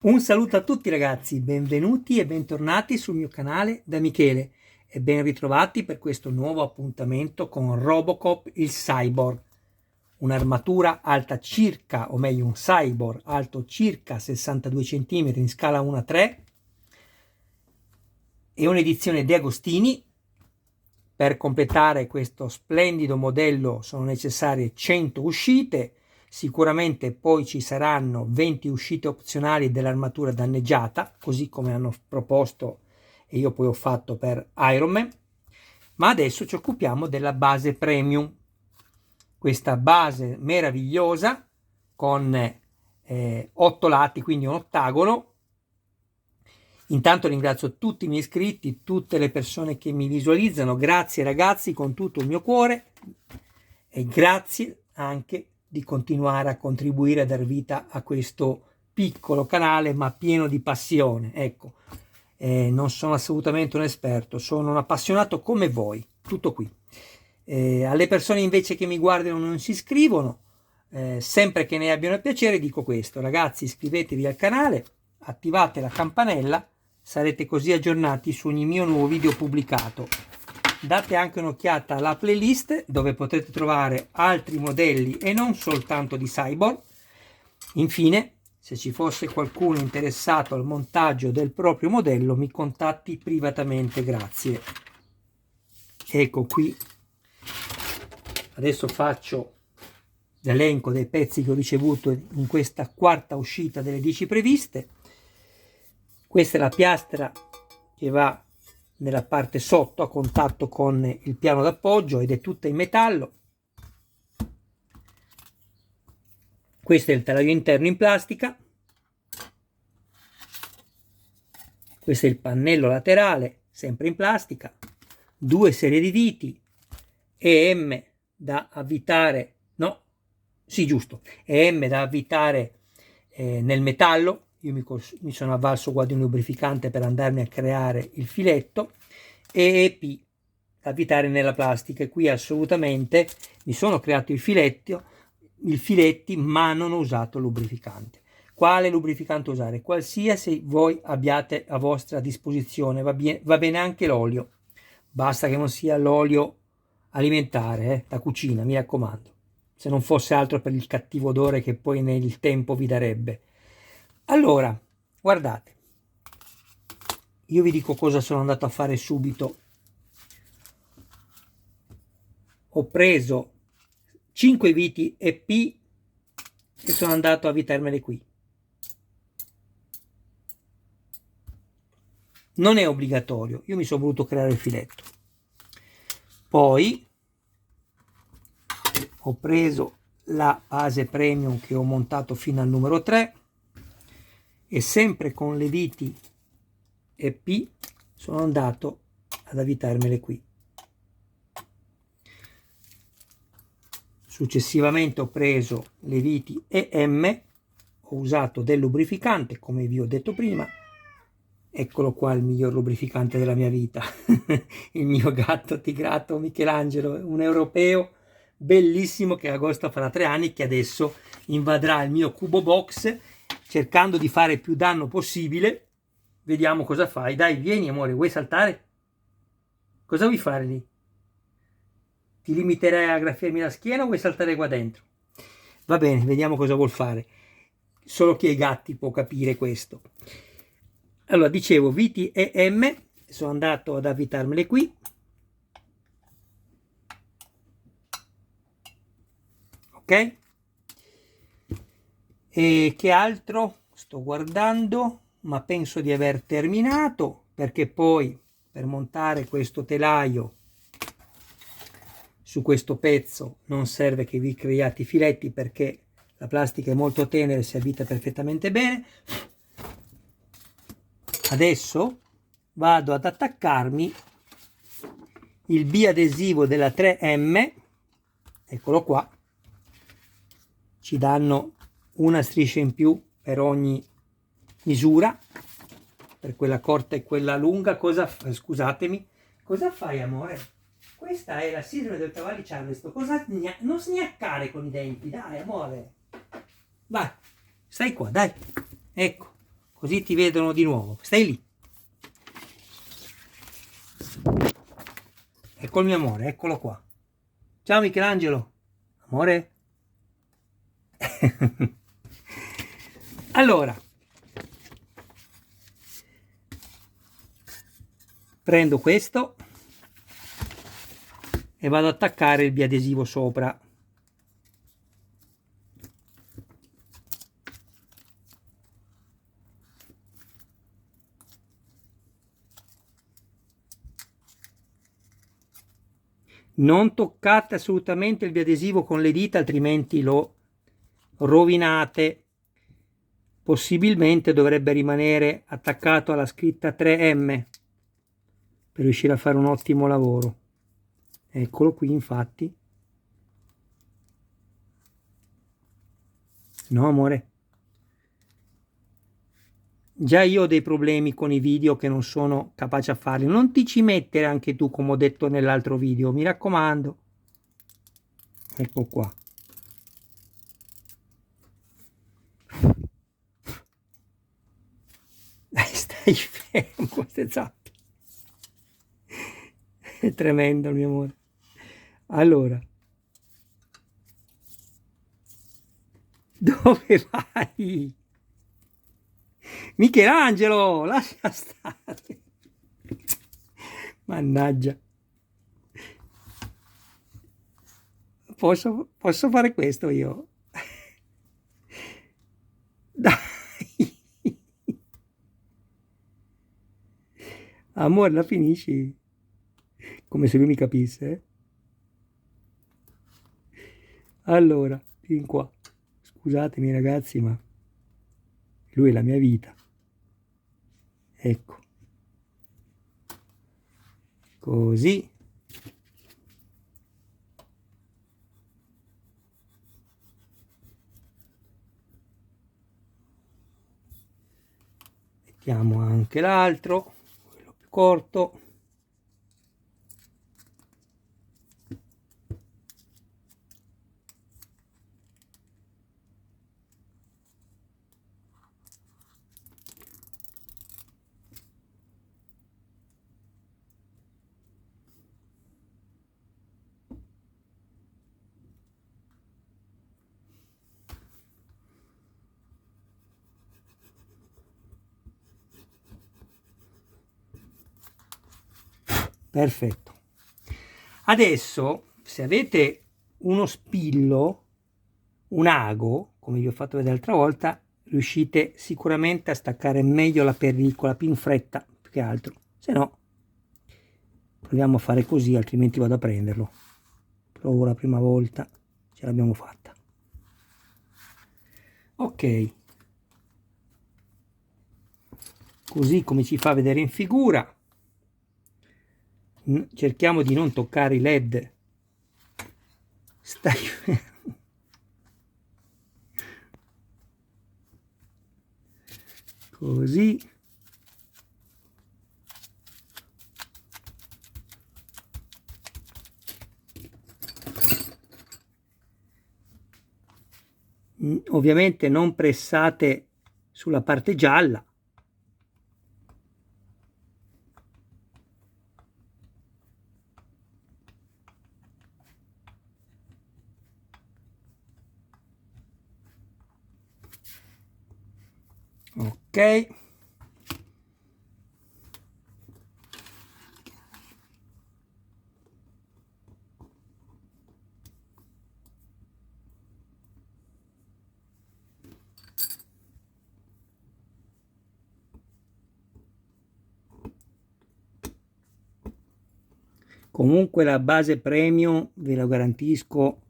Un saluto a tutti ragazzi, benvenuti e bentornati sul mio canale da Michele e ben ritrovati per questo nuovo appuntamento con Robocop il Cyborg, un'armatura alta circa, o meglio un cyborg alto circa 62 cm in scala 1:3 e un'edizione De Agostini. Per completare questo splendido modello sono necessarie 100 uscite. Sicuramente poi ci saranno 20 uscite opzionali dell'armatura danneggiata, così come hanno proposto e io poi ho fatto per Iron Man. Ma adesso ci occupiamo della base premium. Questa base meravigliosa con 8 lati, quindi un ottagono. Intanto ringrazio tutti i miei iscritti, tutte le persone che mi visualizzano. Grazie ragazzi con tutto il mio cuore e grazie anche di continuare a contribuire a dar vita a questo piccolo canale ma pieno di passione. Ecco, non sono assolutamente un esperto, sono un appassionato come voi, tutto qui. Alle persone invece che mi guardano e non si iscrivono, sempre che ne abbiano il piacere, dico questo: ragazzi, iscrivetevi al canale, attivate la campanella, sarete così aggiornati su ogni mio nuovo video pubblicato. Date anche un'occhiata alla playlist dove potrete trovare altri modelli e non soltanto di cyborg. Infine, se ci fosse qualcuno interessato al montaggio del proprio modello, mi contatti privatamente. Grazie. Ecco qui, adesso faccio l'elenco dei pezzi che ho ricevuto in questa quarta uscita delle 10 previste. Questa è la piastra che va nella parte sotto a contatto con il piano d'appoggio ed è tutta in metallo. Questo è il telaio interno in plastica. Questo è il pannello laterale, sempre in plastica. 2 serie di viti EM da avvitare, no, sì giusto, EM da avvitare nel metallo. Io mi sono avvalso qua di un lubrificante per andarmi a creare il filetto, e EP da avvitare nella plastica. E qui assolutamente mi sono creato il filetti, ma non ho usato lubrificante. Quale lubrificante usare? Qualsiasi voi abbiate a vostra disposizione, va bene anche l'olio, basta che non sia l'olio alimentare, da cucina, mi raccomando, se non fosse altro per il cattivo odore che poi nel tempo vi darebbe. Allora, guardate, io vi dico cosa sono andato a fare subito. Ho preso 5 viti EP e sono andato a avvitarmele qui. Non è obbligatorio, io mi sono voluto creare il filetto. Poi ho preso la base premium che ho montato fino al numero 3 e sempre con le viti EP sono andato ad avvitarmele qui. Successivamente ho preso le viti EM, ho usato del lubrificante come vi ho detto prima. Eccolo qua, il miglior lubrificante della mia vita, il mio gatto tigrato Michelangelo, un europeo bellissimo che agosto farà 3 anni, che adesso invaderà il mio cubo box cercando di fare più danno possibile. Vediamo cosa fai. Dai, vieni amore, vuoi saltare? Cosa vuoi fare lì? Ti limiterai a graffiarmi la schiena o vuoi saltare qua dentro? Va bene, vediamo cosa vuol fare. Solo chi ha i gatti può capire questo. Allora, dicevo, viti EM, sono andato ad avvitarmele qui. Ok? E che altro? Sto guardando, ma penso di aver terminato, perché poi per montare questo telaio su questo pezzo non serve che vi creiate i filetti, perché la plastica è molto tenera e si avvita perfettamente bene. Adesso vado ad attaccarmi il biadesivo della 3M, eccolo qua, ci danno una striscia in più per ogni misura, per quella corta e quella lunga. Scusatemi, cosa fai amore? Questa è la sindrome del cavallo Charleston. Non sgnaccare con i denti, dai amore, vai, stai qua, dai, ecco, così ti vedono di nuovo. Stai lì. Ecco il mio amore, eccolo qua. Ciao Michelangelo. Amore? Allora, prendo questo e vado ad attaccare il biadesivo sopra. Non toccate assolutamente il biadesivo con le dita, altrimenti lo rovinate. Possibilmente dovrebbe rimanere attaccato alla scritta 3M per riuscire a fare un ottimo lavoro. Eccolo qui, infatti. No, amore. Già io ho dei problemi con i video che non sono capace a farli. Non ti ci mettere anche tu, come ho detto nell'altro video, mi raccomando. Ecco qua. Stai fermo con queste zappe. È tremendo, mio amore. Allora. Dove vai? Michelangelo, lascia stare. Mannaggia. Posso fare questo io? Dai. Amore, la finisci? Come se lui mi capisse. Allora, fin qua. Scusatemi ragazzi, ma lui è la mia vita. Ecco. Così. Mettiamo anche l'altro, quello più corto. Perfetto. Adesso, se avete uno spillo, un ago, come vi ho fatto vedere l'altra volta, riuscite sicuramente a staccare meglio la pellicola, più in fretta, più che altro. Se no, proviamo a fare così, altrimenti vado a prenderlo. Provo la prima volta, ce l'abbiamo fatta. Ok. Così come ci fa vedere in figura. Cerchiamo di non toccare i led. Stai fermo. Così. Ovviamente non pressate sulla parte gialla. Ok. Comunque la base premium, ve lo garantisco,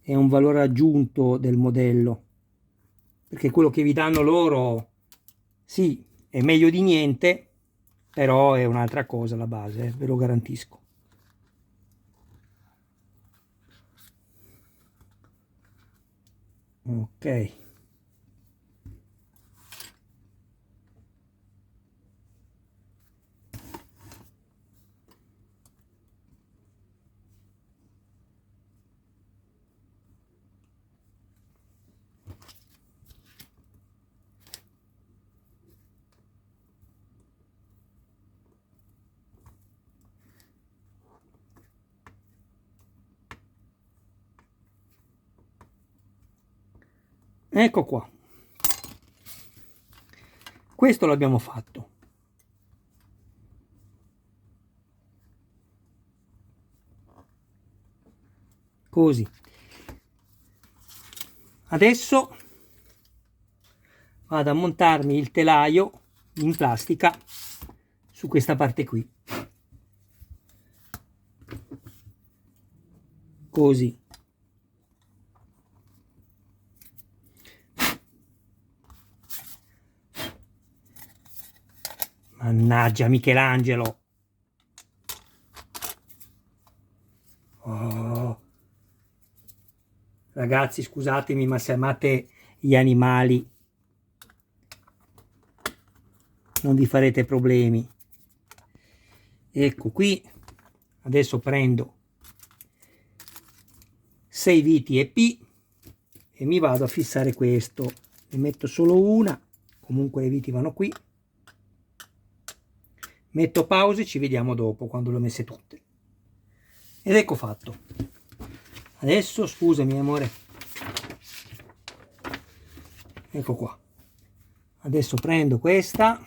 è un valore aggiunto del modello, perché quello che vi danno loro, sì, è meglio di niente, però è un'altra cosa la base, ve lo garantisco. Ok. Ecco qua, questo l'abbiamo fatto. Così. Adesso vado a montarmi il telaio in plastica su questa parte qui, così. Mannaggia Michelangelo. Oh. Ragazzi, scusatemi, ma se amate gli animali non vi farete problemi. Ecco qui, adesso prendo 6 viti EP e mi vado a fissare questo. Ne metto solo una, comunque le viti vanno qui. Metto pause e ci vediamo dopo quando le ho messe tutte. Ed ecco fatto. Adesso, scusami amore, ecco qua. Adesso prendo questa,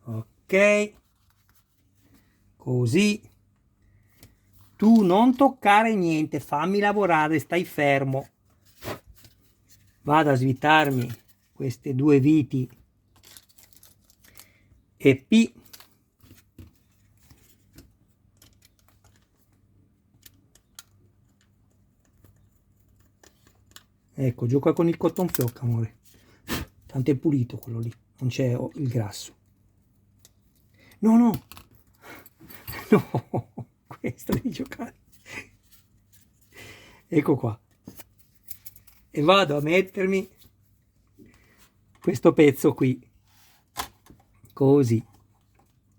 ok, così. Tu non toccare niente, fammi lavorare, stai fermo. Vado a svitarmi queste due viti EP. Ecco, gioca con il cotton fioc, amore. Tanto è pulito quello lì, non c'è il grasso. No, no. No, questo devi giocare. Ecco qua. E vado a mettermi questo pezzo qui. Così.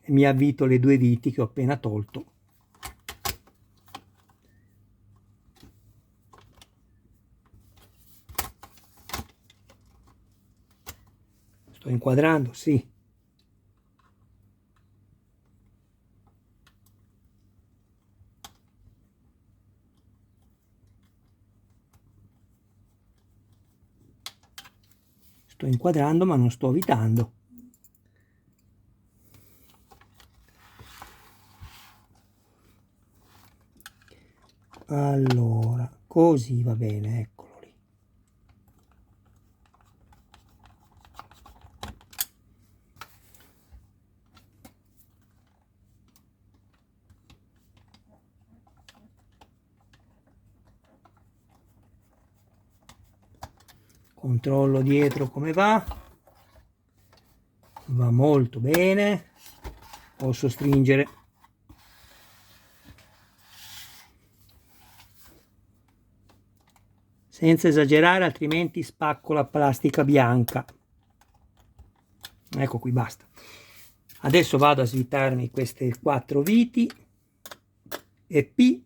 E mi avvito le due viti che ho appena tolto. Sto inquadrando, sì. Sto inquadrando ma non sto avvitando. Allora, così va bene, eccolo lì. Controllo dietro come va. Va molto bene. Posso stringere. Senza esagerare, altrimenti spacco la plastica bianca. Ecco qui, basta. Adesso vado a svitarmi queste 4 viti EP.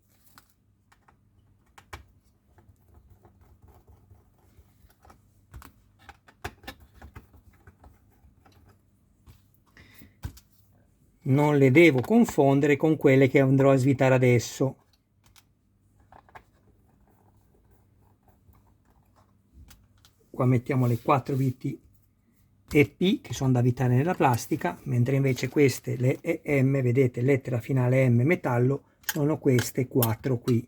Non le devo confondere con quelle che andrò a svitare adesso. Qua mettiamo le 4 viti EP che sono da avvitare nella plastica, mentre invece queste, le EM, vedete, lettera finale M metallo, sono queste 4 qui.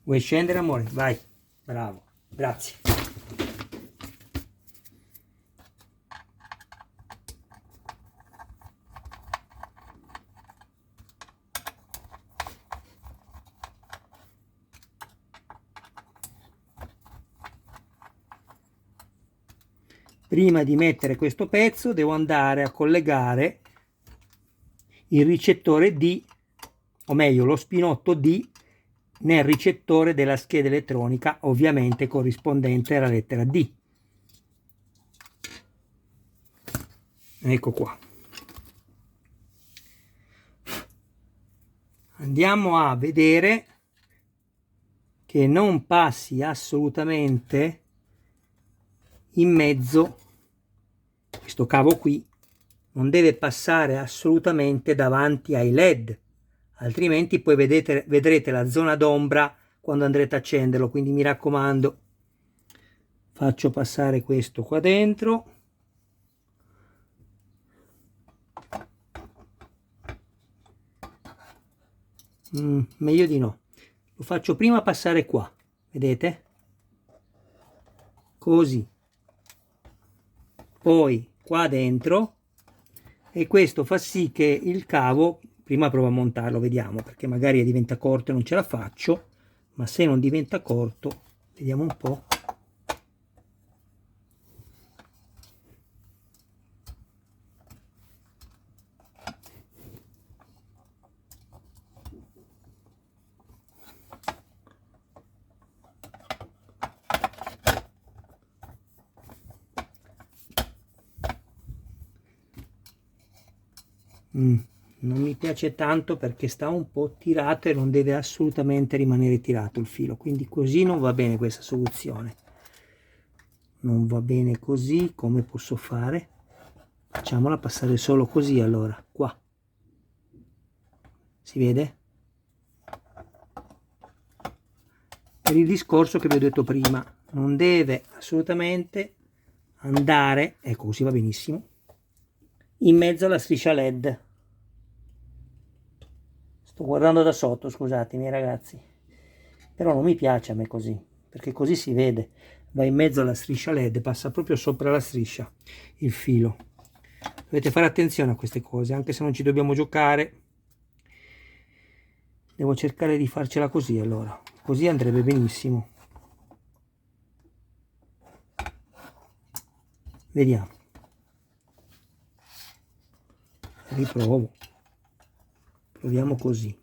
Vuoi scendere amore? Vai, bravo, grazie. Prima di mettere questo pezzo devo andare a collegare il ricettore D, o meglio lo spinotto D, nel ricettore della scheda elettronica, ovviamente corrispondente alla lettera D. Ecco qua. Andiamo a vedere che non passi assolutamente in mezzo questo cavo qui, non deve passare assolutamente davanti ai LED, altrimenti poi vedrete la zona d'ombra quando andrete a accenderlo, quindi mi raccomando faccio passare questo qua dentro. Meglio di no, lo faccio prima passare qua, vedete? Così, poi qua dentro, e questo fa sì che il cavo, prima provo a montarlo, vediamo, perché magari diventa corto e non ce la faccio, ma se non diventa corto, vediamo un po'. Non mi piace tanto perché sta un po' tirato e non deve assolutamente rimanere tirato il filo, quindi così non va bene questa soluzione, non va bene così. Come posso fare? Facciamola passare solo così, allora qua si vede, per il discorso che vi ho detto prima, non deve assolutamente andare, ecco così va benissimo, in mezzo alla striscia LED. Sto guardando da sotto, scusatemi ragazzi, però non mi piace a me così, perché così si vede, va in mezzo alla striscia LED, passa proprio sopra la striscia il filo. Dovete fare attenzione a queste cose, anche se non ci dobbiamo giocare. Devo cercare di farcela così, allora, così andrebbe benissimo. Vediamo, riprovo, proviamo così.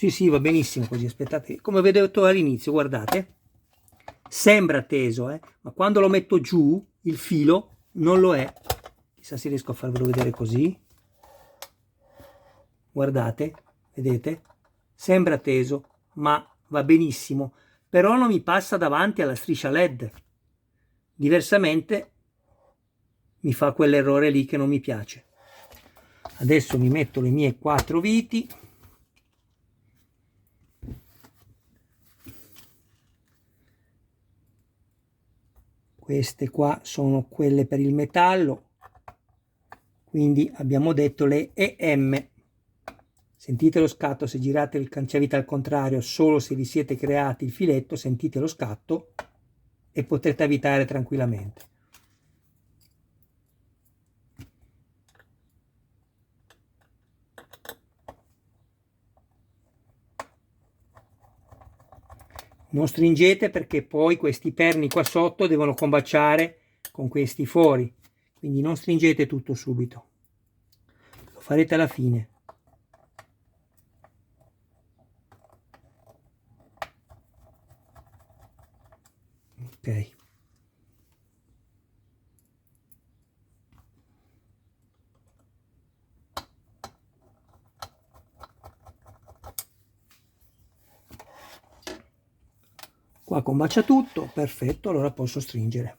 Sì, va benissimo così, aspettate, come vi ho detto all'inizio, guardate, sembra teso, ma quando lo metto giù il filo non lo è. Chissà se riesco a farvelo vedere così. Guardate, vedete? Sembra teso, ma va benissimo, però non mi passa davanti alla striscia LED. Diversamente mi fa quell'errore lì che non mi piace. Adesso mi metto le mie 4 viti. Queste qua sono quelle per il metallo, quindi abbiamo detto le EM. Sentite lo scatto, se girate il cancevite al contrario, solo se vi siete creati il filetto, sentite lo scatto e potrete avvitare tranquillamente. Non stringete perché poi questi perni qua sotto devono combaciare con questi fori, quindi non stringete tutto subito, lo farete alla fine. Ok. Qua combacia tutto, perfetto, allora posso stringere.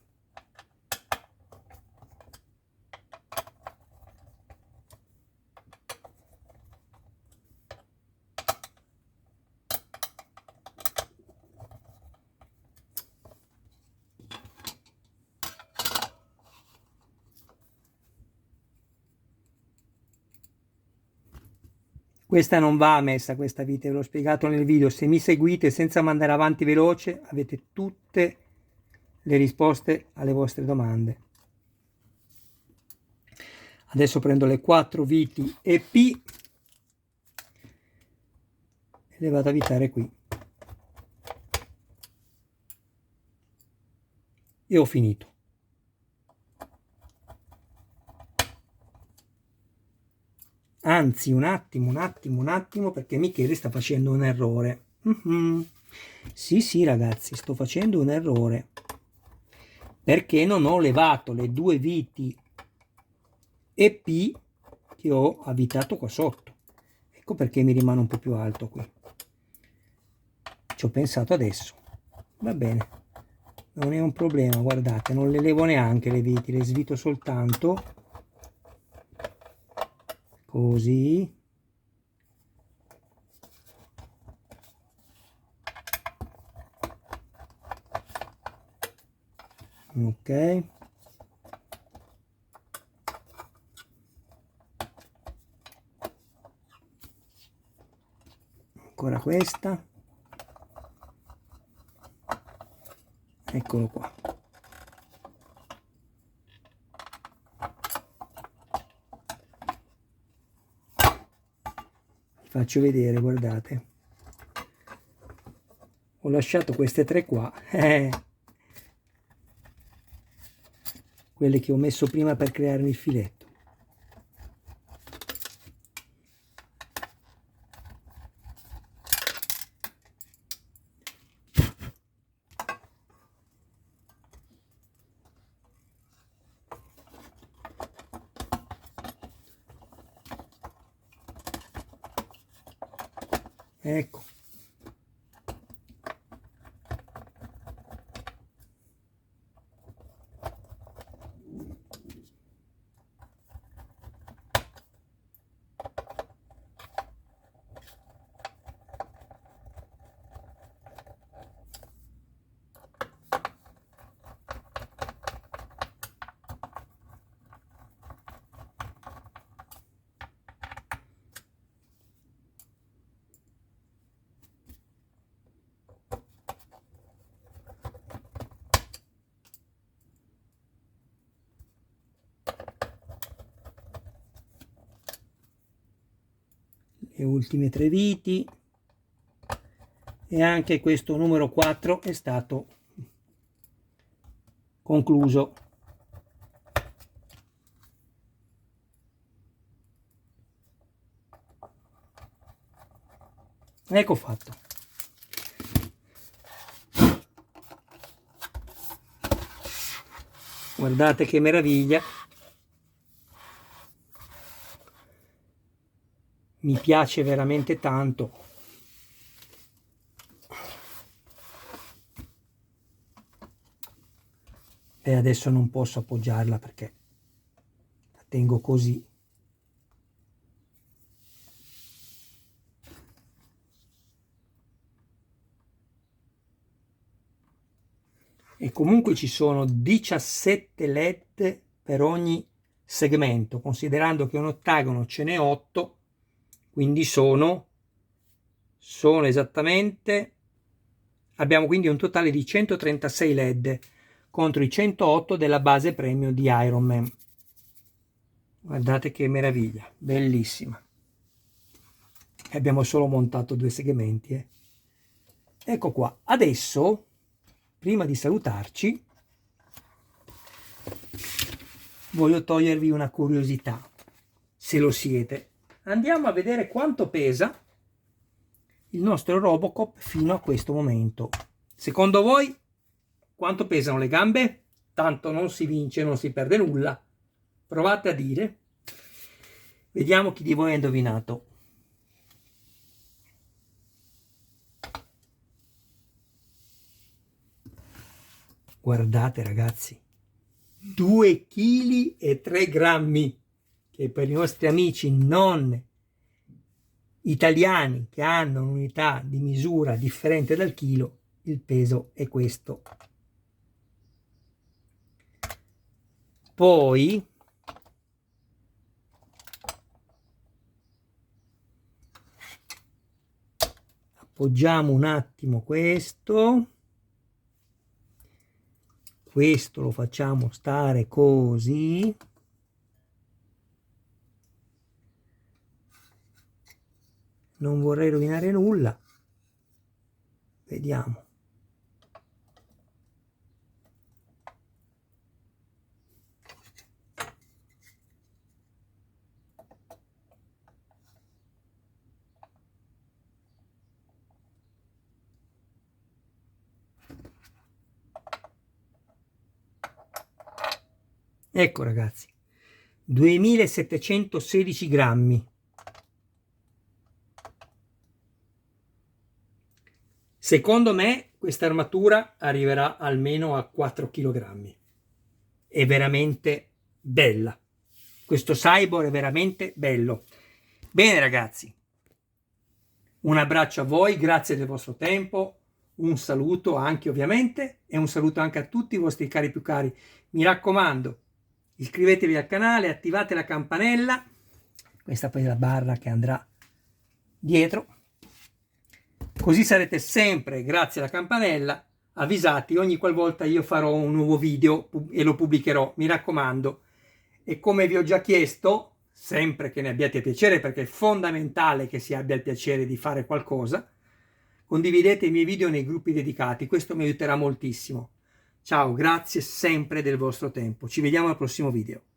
Questa non va messa, questa vite, ve l'ho spiegato nel video. Se mi seguite senza mandare avanti veloce, avete tutte le risposte alle vostre domande. Adesso prendo le 4 viti EP e le vado a avvitare qui. E ho finito. Anzi, un attimo, perché Michele sta facendo un errore. Sì, ragazzi, sto facendo un errore. Perché non ho levato le 2 viti EP che ho avvitato qua sotto. Ecco perché mi rimane un po' più alto qui. Ci ho pensato adesso. Va bene, non è un problema, guardate, non le levo neanche le viti, le svito soltanto così. Ok, ancora questa, eccolo qua. Vi faccio vedere, guardate, ho lasciato queste tre qua, quelle che ho messo prima per crearmi il filetto. Ecco. Le ultime tre viti, e anche questo numero 4 è stato concluso. Ecco fatto. Guardate che meraviglia. Mi piace veramente tanto. E adesso non posso appoggiarla perché la tengo così. E comunque ci sono 17 LED per ogni segmento, considerando che un ottagono ce n'è 8, quindi sono esattamente, abbiamo quindi un totale di 136 LED contro i 108 della base premium di Iron Man. Guardate che meraviglia, bellissima. E abbiamo solo montato 2 segmenti. Ecco qua. Adesso, prima di salutarci, voglio togliervi una curiosità, se lo siete. Andiamo a vedere quanto pesa il nostro Robocop fino a questo momento. Secondo voi quanto pesano le gambe? Tanto non si vince, non si perde nulla. Provate a dire. Vediamo chi di voi ha indovinato. Guardate ragazzi, 2 kg e 3 grammi, che per i nostri amici non italiani che hanno un'unità di misura differente dal chilo, il peso è questo. Poi appoggiamo un attimo questo lo facciamo stare così, non vorrei rovinare nulla, vediamo. Ecco ragazzi, 2716 grammi, Secondo me questa armatura arriverà almeno a 4 kg. È veramente bella. Questo cyborg è veramente bello. Bene ragazzi, un abbraccio a voi, grazie del vostro tempo, un saluto anche ovviamente e un saluto anche a tutti i vostri cari più cari. Mi raccomando, iscrivetevi al canale, attivate la campanella, questa poi è la barra che andrà dietro, così sarete sempre, grazie alla campanella, avvisati ogni qualvolta io farò un nuovo video e lo pubblicherò, mi raccomando. E come vi ho già chiesto, sempre che ne abbiate piacere, perché è fondamentale che si abbia il piacere di fare qualcosa, condividete i miei video nei gruppi dedicati, questo mi aiuterà moltissimo. Ciao, grazie sempre del vostro tempo, ci vediamo al prossimo video.